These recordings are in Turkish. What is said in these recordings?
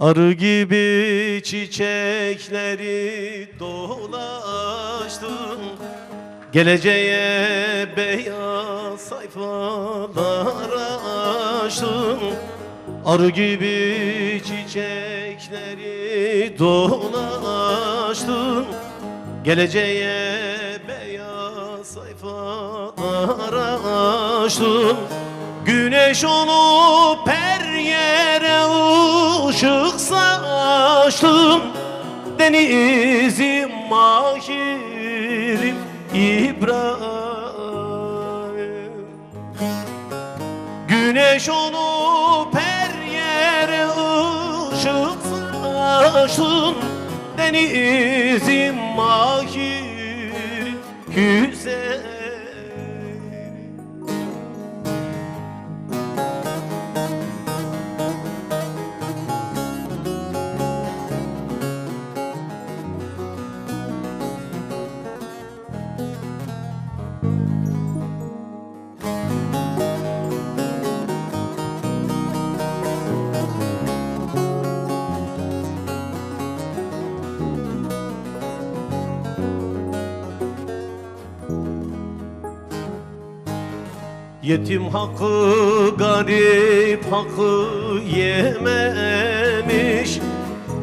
Arı gibi çiçekleri dolaştım, geleceğe beyaz sayfalar açtım. Arı gibi çiçekleri dolaştım, geleceğe beyaz sayfalar açtım. Güneş olup her yere ışık saçtım, denizim mahirim İbrahim. Güneş olup her yere ışık saçtım, denizim mahirim güzel. Yetim hakkı, garip hakkı yememiş,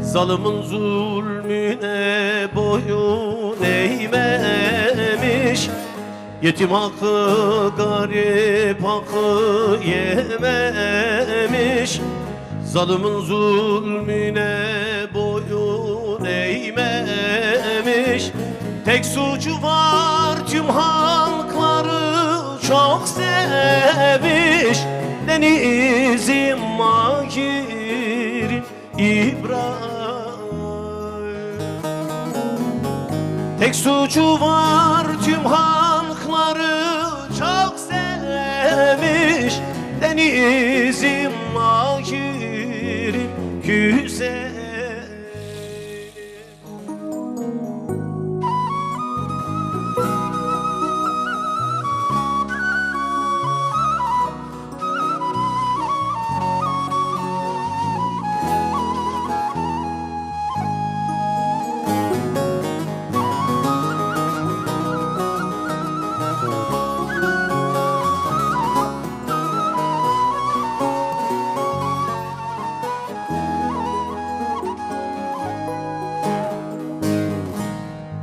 zalimin zulmüne boyun eğmemiş. Yetim hakkı, garip hakkı yememiş, zalimin zulmüne boyun eğmemiş. Tek suçu var, tüm halkları çok sevmiş, denizim mahirim İbrahim. Tek suçu var, tüm halkları çok sevmiş, denizim mahirim güzel.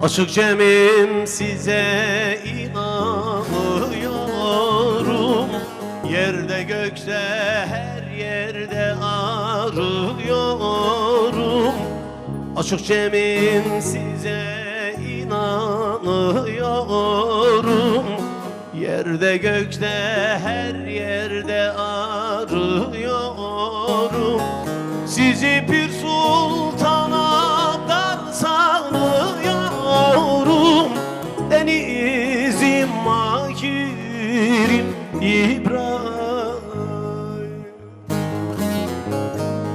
Aşık Cem'im, size inanıyorum, yerde gökte her yerde arıyorum. Aşık Cem'im, size inanıyorum, yerde gökte her yerde arıyorum. Sizi Pir Sultan'a sanıyorum, denizim mahirim İbrahim.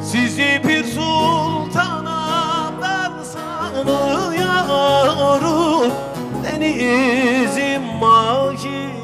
Sizi Pir Sultan'a sanıyorum, denizim mahirim